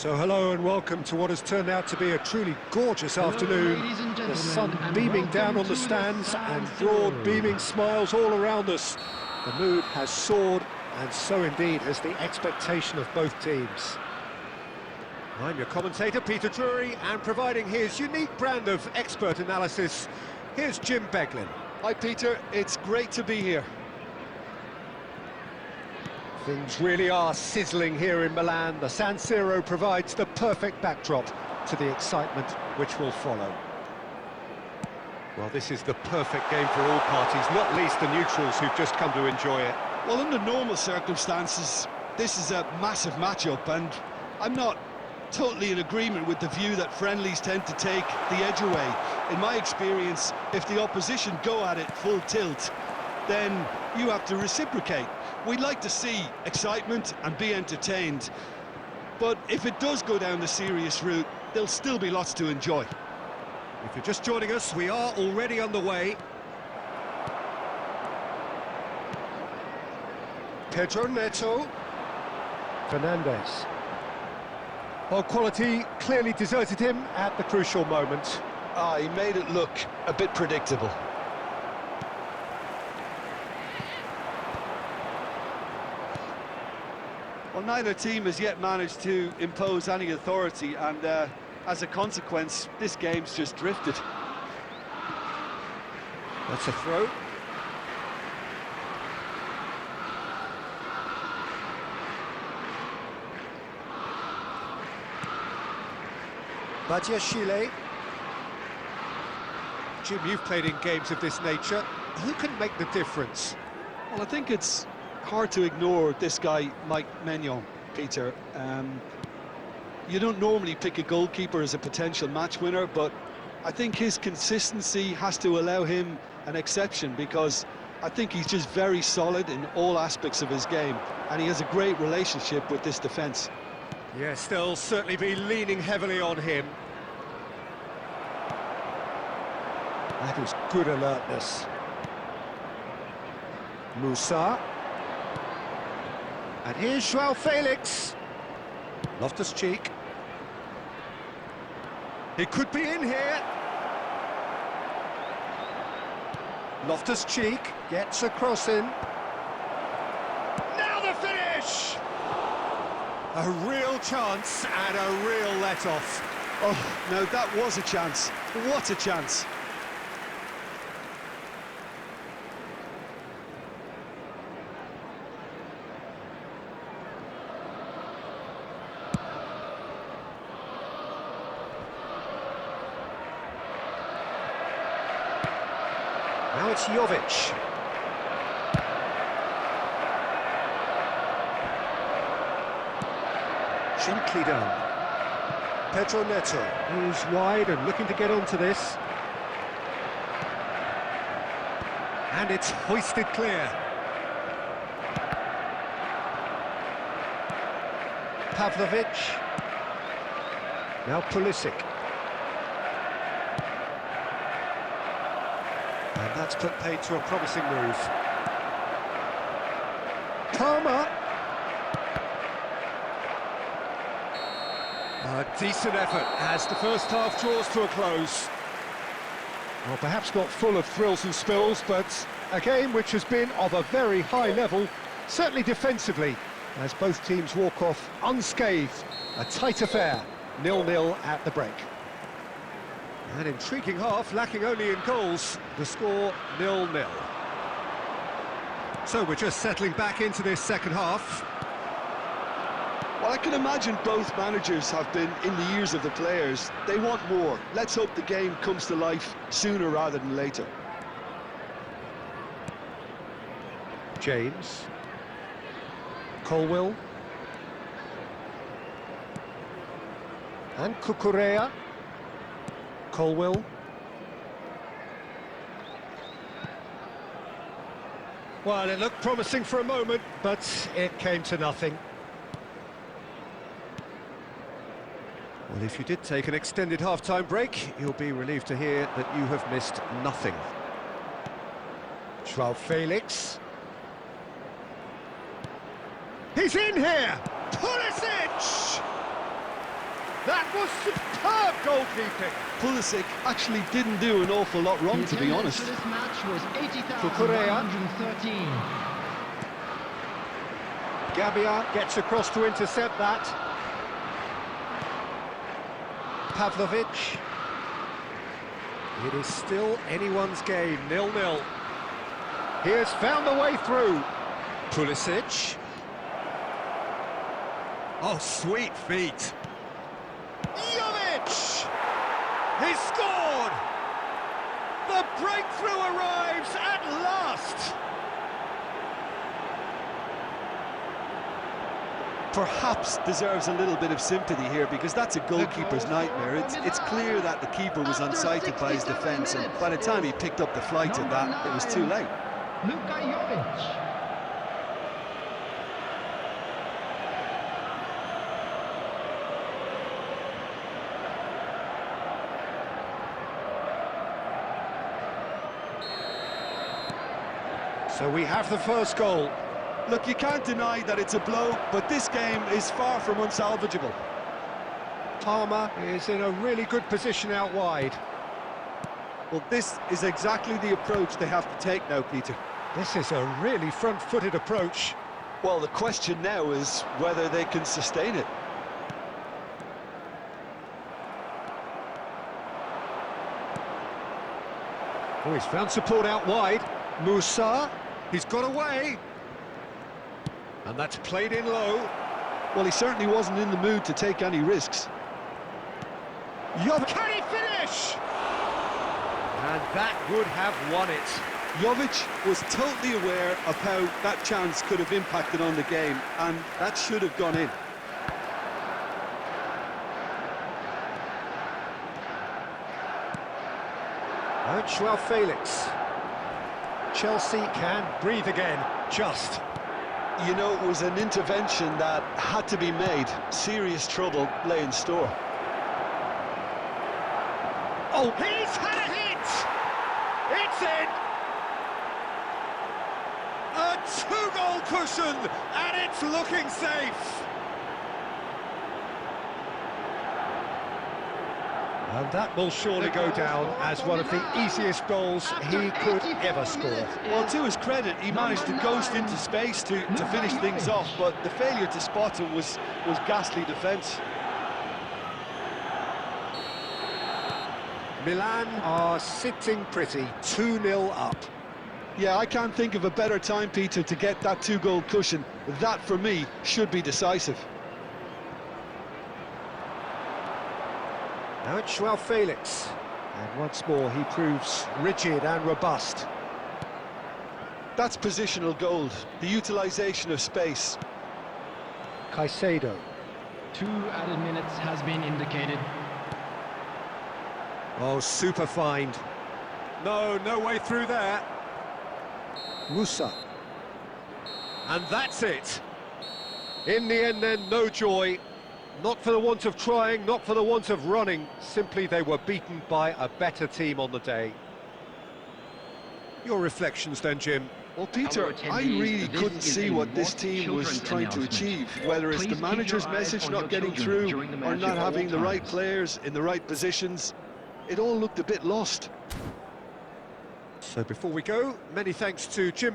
So hello and welcome to what has turned out to be a truly gorgeous afternoon. The sun beaming down on the stands and broad beaming smiles all around us. The mood has soared, and so indeed has the expectation of both teams. I'm your commentator, Peter Drury, and providing his unique brand of expert analysis, here's Jim Beglin. Hi Peter, it's great to be here. Things really are sizzling here in Milan. The San Siro provides the perfect backdrop to the excitement which will follow. Well, this is the perfect game for all parties, not least the neutrals who've just come to enjoy it. Well, under normal circumstances, this is a massive matchup, and I'm not totally in agreement with the view that friendlies tend to take the edge away. In my experience, if the opposition go at it full tilt, then you have to reciprocate. We'd like to see excitement and be entertained, but if it does go down the serious route, there'll still be lots to enjoy. If you're just joining us, we are already underway. Pedro Neto. Fernandez. Well, quality clearly deserted him at the crucial moment. He made it look a bit predictable. Well, neither team has yet managed to impose any authority, and as a consequence, this game's just drifted. That's a throw. Badiashile. Jim, you've played in games of this nature. Who can make the difference? Well, I think it's hard to ignore this guy, Mike Maignan, Peter. You don't normally pick a goalkeeper as a potential match winner, but I think his consistency has to allow him an exception, because I think he's just very solid in all aspects of his game, and he has a great relationship with this defence. Yes, they'll certainly be leaning heavily on him. That is good alertness. Musa. And here's Joao Felix. Loftus-Cheek. He could be in here. Loftus-Cheek gets a cross in. Now the finish! A real chance and a real let-off. Oh, no, that was a chance. What a chance. Now it's Jovic. Gently done. Pedro Neto, who's wide and looking to get onto this. And it's hoisted clear. Pavlovic. Now Pulisic. And that's put paid to a promising move. Palmer. A decent effort as the first half draws to a close. Well, perhaps not full of thrills and spills, but a game which has been of a very high level, certainly defensively, as both teams walk off unscathed. A tight affair, 0-0 at the break. An intriguing half, lacking only in goals. The score 0-0. So we're just settling back into this second half. Well, I can imagine both managers have been in the ears of the players. They want more. Let's hope the game comes to life sooner rather than later. James. Colwill. And Cucurella. Colwill. Well, it looked promising for a moment, but it came to nothing. Well, if you did take an extended half-time break, you'll be relieved to hear that you have missed nothing. Joao Felix. He's in here! Pulisic! That was superb goalkeeping. Pulisic actually didn't do an awful lot wrong, to be honest. This match was Correa. 80,113. Gabbia gets across to intercept that. Pavlovic. It is still anyone's game, 0-0. He has found a way through. Pulisic. Oh, sweet feet. Jovic! He's scored! The breakthrough arrives at last! Perhaps deserves a little bit of sympathy here, because that's a goalkeeper's nightmare. It's clear that the keeper was unsighted by his defence, and by the time he picked up the flight of that, it was too late. Luka Jovic. So we have the first goal. Look, you can't deny that it's a blow, but this game is far from unsalvageable. Palmer is in a really good position out wide. Well, this is exactly the approach they have to take now, Peter. This is a really front-footed approach. Well, the question now is whether they can sustain it. Oh, he's found support out wide. Musa, he's got away. And that's played in low. Well, he certainly wasn't in the mood to take any risks. Jovic, can he finish? And that would have won it. Jovic was totally aware of how that chance could have impacted on the game, and that should have gone in. Joao Felix. Chelsea can breathe again, just. You know, it was an intervention that had to be made. Serious trouble lay in store. Oh, he's had a hit! It's in! A two-goal cushion, and it's looking safe! And that will surely go down as one of the easiest goals he could ever score. Well, to his credit, he managed to ghost into space to finish things off, but the failure to spot him was ghastly defence. Milan are sitting pretty, 2-0 up. Yeah, I can't think of a better time, Peter, to get that two-goal cushion. That, for me, should be decisive. Now it's Joao Felix, and once more he proves rigid and robust. That's positional gold, the utilisation of space. Caicedo. 2 added minutes has been indicated. Oh, super find. No way through there. Musa. And that's it. In the end then, no joy. Not for the want of trying, not for the want of running. Simply they were beaten by a better team on the day. Your reflections then, Jim? Well, Peter, I really couldn't see what this team was trying to achieve, whether it's the manager's message not getting through or not having the right players in the right positions. It all looked a bit lost. So before we go, many thanks to Jim